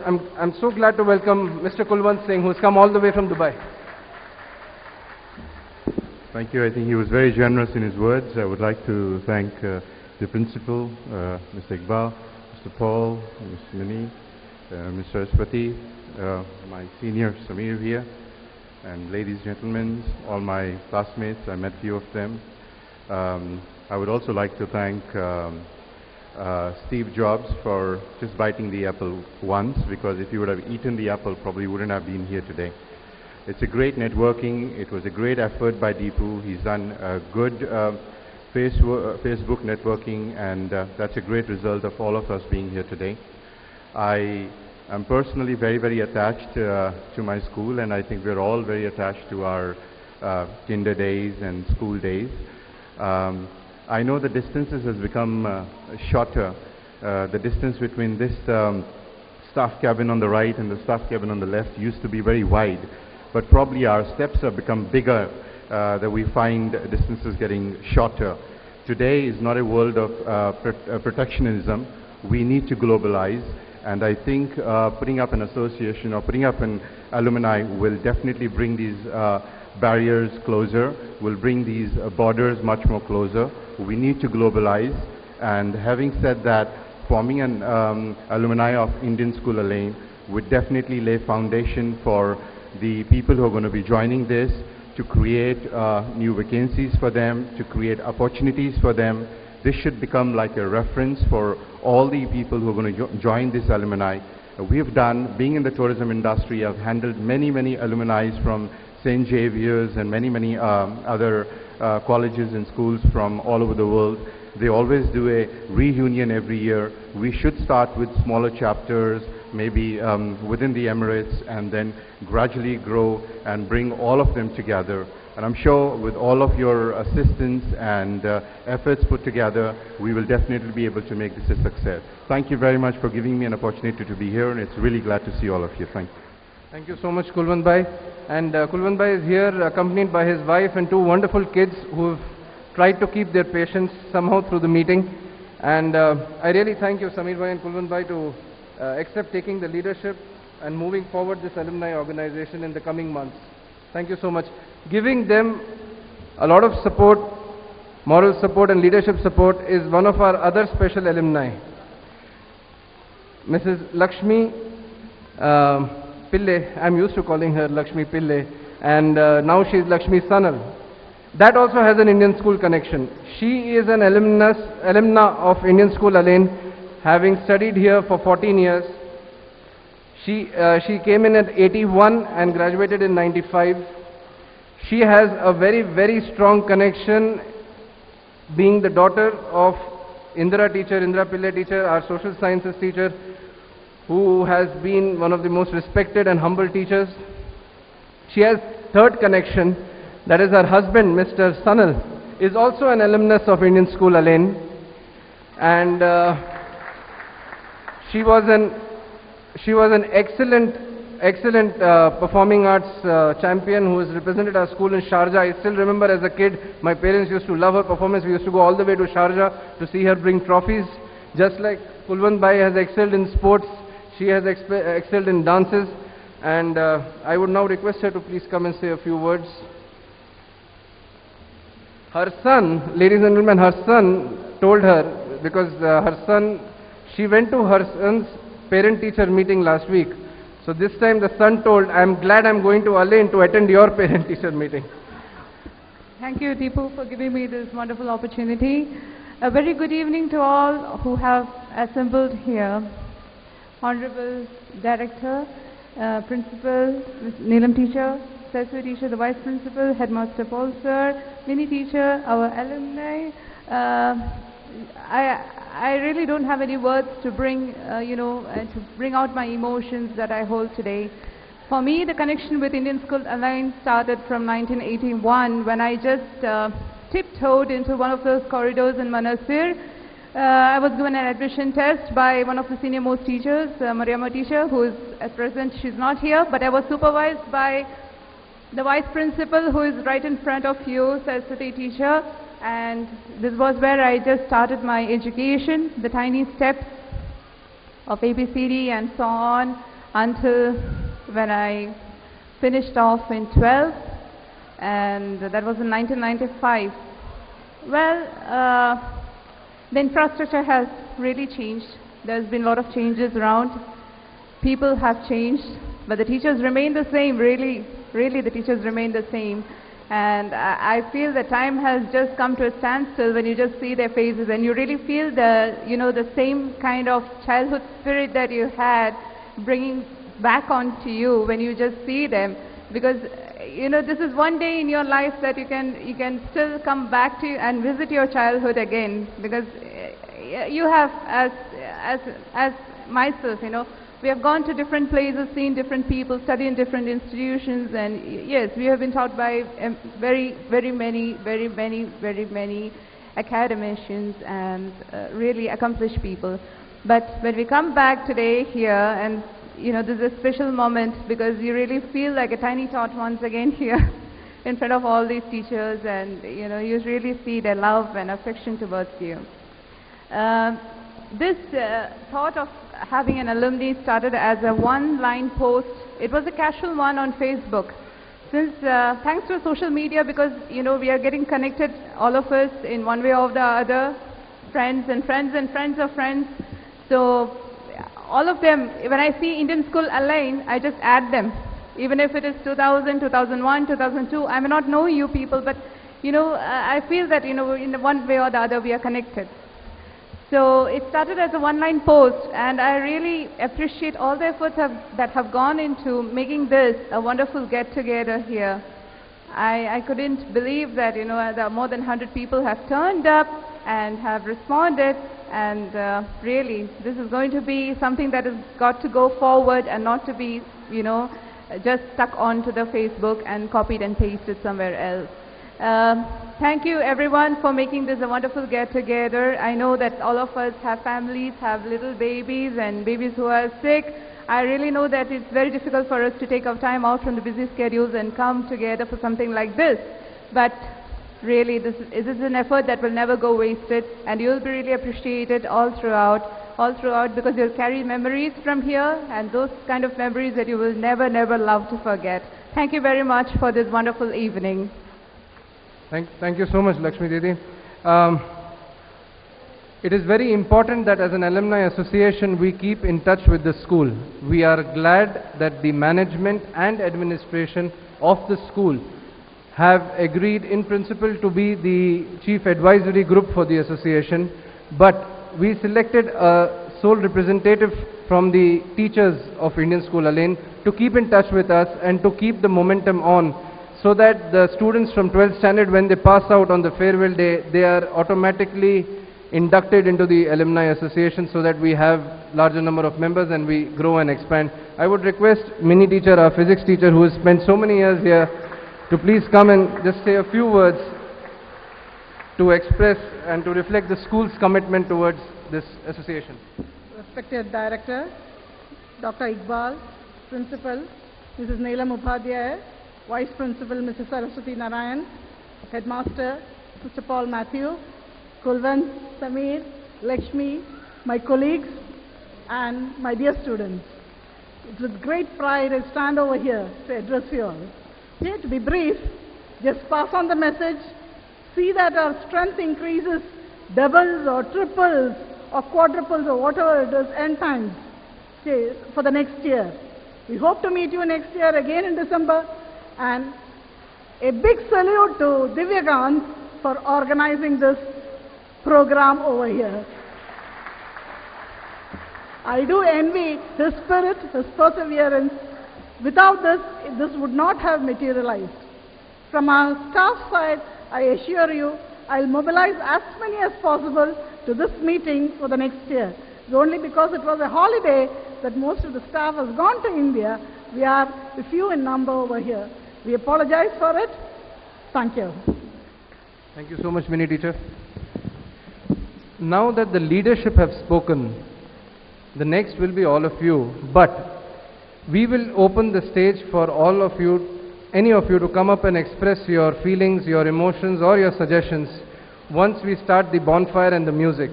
I'm so glad to welcome Mr. Kulwant Singh, who's come all the way from Dubai. Thank you. I think he was very generous in his words. I would like to thank the principal, Mr. Iqbal, Mr. Paul, Mr. Mani, Mr. Espati, my senior Samir here, and ladies and gentlemen, all my classmates. I met few of them. I would also like to thank Steve Jobs for just biting the apple once, because if he would have eaten the apple, probably wouldn't have been here today. It's a great networking. It was a great effort by Deepu. He's done a good Facebook networking, and that's a great result of all of us being here today. I am personally very, very attached to my school, and I think we're all very attached to our kinder days and school days. I know the distances has become shorter. The distance between this staff cabin on the right and the staff cabin on the left used to be very wide. But probably our steps have become bigger, that we find distances getting shorter. Today is not a world of protectionism. We need to globalize, and I think putting up an association or putting up an alumni will definitely bring these barriers closer, will bring these borders much more closer. We need to globalize, and having said that, forming an alumni of Indian School Alain would definitely lay foundation for the people who are going to be joining this, to create new vacancies for them, to create opportunities for them. This should become like a reference for all the people who are going to join this alumni. We have done, being in the tourism industry, I've handled many, many alumni from St. Xavier's and many, many other colleges and schools from all over the world. They always do a reunion every year. We should start with smaller chapters, maybe within the Emirates, and then gradually grow and bring all of them together. And I'm sure with all of your assistance and efforts put together, we will definitely be able to make this a success. Thank you very much for giving me an opportunity to be here, and it's really glad to see all of you. Thank you. Thank you so much, Kulwant Bhai. And Kulwant Bhai is here accompanied by his wife and two wonderful kids who have tried to keep their patience somehow through the meeting. And I really thank you, Samir Bhai and Kulwant Bhai, to accept taking the leadership and moving forward this alumni organization in the coming months. Thank you so much. Giving them a lot of support, moral support and leadership support, is one of our other special alumni, Mrs. Lakshmi Pille. I'm used to calling her Lakshmi Pille, and now she is Lakshmi Sanal. That also has an Indian school connection. She is an alumna of Indian School Alain, having studied here for 14 years. She came in at 81 and graduated in 95. She has a very, very strong connection, being the daughter of Indra Pillai teacher, our social sciences teacher, who has been one of the most respected and humble teachers. She has third connection, that is her husband, Mr. Sanal, is also an alumnus of Indian School Alain, and she was an excellent performing arts champion who has represented our school in Sharjah. I still remember as a kid, my parents used to love her performance. We used to go all the way to Sharjah to see her bring trophies. Just like Kulwant Bhai has excelled in sports, she has excelled in dances, and I would now request her to please come and say a few words. Her son, ladies and gentlemen, her son told her, because she went to her son's parent-teacher meeting last week. So this time the son told, I'm glad I'm going to Alain to attend your parent-teacher meeting. Thank you, Deepu, for giving me this wonderful opportunity. A very good evening to all who have assembled here. Honorable Director, Principal, Neelam teacher, Sesame teacher, the Vice Principal, Headmaster Paul sir, Mini teacher, our alumni. I really don't have any words to bring, to bring out my emotions that I hold today. For me, the connection with Indian School Alain started from 1981 when I just tiptoed into one of those corridors in Manasir. I was given an admission test by one of the senior most teachers, Mariama teacher, who is at present, she's not here, but I was supervised by the Vice Principal, who is right in front of you, Saraswati teacher, and this was where I just started my education, the tiny steps of ABCD and so on. until when I finished off in 12th, and that was in 1995. Well, the infrastructure has really changed. There's been a lot of changes around. People have changed, but the teachers remain the same. Really, the teachers remain the same. And I feel the time has just come to a standstill when you just see their faces, and you really feel the same kind of childhood spirit that you had bringing back onto you when you just see them. Because this is one day in your life that you can still come back to and visit your childhood again, because you have, as myself, we have gone to different places, seen different people, studied in different institutions, and yes, we have been taught by very many academicians and really accomplished people. But when we come back today here, and this is a special moment, because you really feel like a tiny tot once again here in front of all these teachers, and you really see their love and affection towards you. This thought of having an alumni started as a one-line post. It was a casual one on Facebook. Since thanks to social media, because we are getting connected, all of us, in one way or the other, friends and friends and friends of friends. So all of them, when I see Indian School Align, I just add them. Even if it is 2000, 2001, 2002, I may not know you people, but I feel that in one way or the other we are connected. So it started as a one-line post, and I really appreciate all the efforts that have gone into making this a wonderful get-together here. I couldn't believe that that more than 100 people have turned up and have responded, and really this is going to be something that has got to go forward and not to be just stuck onto the Facebook and copied and pasted somewhere else. Thank you everyone for making this a wonderful get-together. I know that all of us have families, have little babies and babies who are sick. I really know that it's very difficult for us to take our time out from the busy schedules and come together for something like this. But really, this is an effort that will never go wasted, and you'll be really appreciated all throughout, because you'll carry memories from here, and those kind of memories that you will never love to forget. Thank you very much for this wonderful evening. Thank you so much, Lakshmi Didi. It is very important that as an alumni association we keep in touch with the school. We are glad that the management and administration of the school have agreed in principle to be the chief advisory group for the association, but we selected a sole representative from the teachers of Indian School Align to keep in touch with us and to keep the momentum on, so that the students from 12th standard, when they pass out on the farewell day, they are automatically inducted into the alumni association, so that we have larger number of members and we grow and expand. I would request Mini teacher, our physics teacher, who has spent so many years here, to please come and just say a few words to express and to reflect the school's commitment towards this association. Respected Director, Dr. Iqbal, Principal, Mrs. Neelam Upadhyaya, Vice Principal, Mrs. Saraswati Narayan, Headmaster, Mr. Paul Matthew, Kulvan, Samir, Lakshmi, my colleagues, and my dear students. It's with great pride I stand over here to address you all. Here, to be brief, just pass on the message, see that our strength increases, doubles or triples or quadruples or whatever it is, n times, okay, for the next year. We hope to meet you next year again in December, and a big salute to Divyagant for organizing this program over here. I do envy his spirit, his perseverance. Without this would not have materialized. From our staff side, I assure you, I'll mobilize as many as possible to this meeting for the next year. It's only because it was a holiday that most of the staff has gone to India. We are a few in number over here. We apologize for it. Thank you. Thank you so much, Mini teacher. Now that the leadership have spoken, the next will be all of you, but we will open the stage for all of you, any of you, to come up and express your feelings, your emotions or your suggestions once we start the bonfire and the music.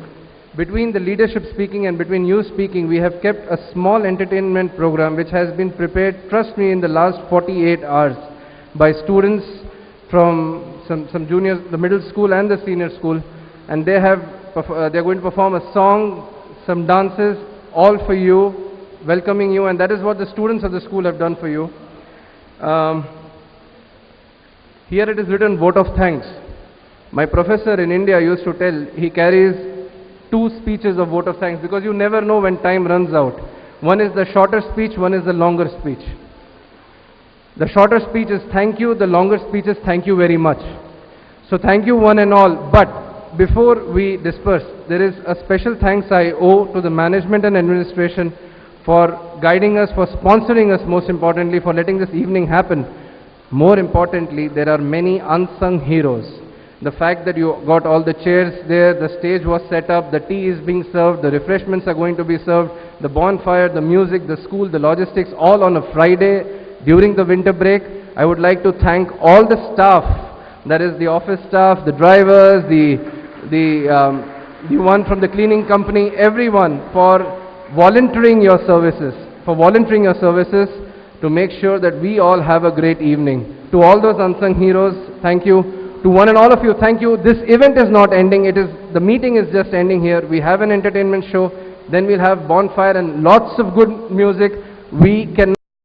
between the leadership speaking and between you speaking, we have kept a small entertainment program which has been prepared, trust me, in the last 48 hours by students from some juniors, the middle school and the senior school, and they have they're going to perform a song, some dances, all for you, welcoming you, and that is what the students of the school have done for you. Here it is written, vote of thanks. My professor in India used to tell, he carries 2 speeches of vote of thanks, because you never know when time runs out. One is the shorter speech, one is the longer speech. The shorter speech is thank you, the longer speech is thank you very much. So thank you one and all, but before we disperse, there is a special thanks I owe to the management and administration for guiding us, for sponsoring us, most importantly, for letting this evening happen. More importantly, there are many unsung heroes. The fact that you got all the chairs there, the stage was set up, the tea is being served, the refreshments are going to be served, the bonfire, the music, the school, the logistics, all on a Friday during the winter break. I would like to thank all the staff, that is the office staff, the drivers, the one from the cleaning company, everyone for volunteering your services, to make sure that we all have a great evening. To all those unsung heroes, thank you. To one and all of you, thank you. This event is not ending, the meeting is just ending here. We have an entertainment show, then we'll have bonfire and lots of good music. We can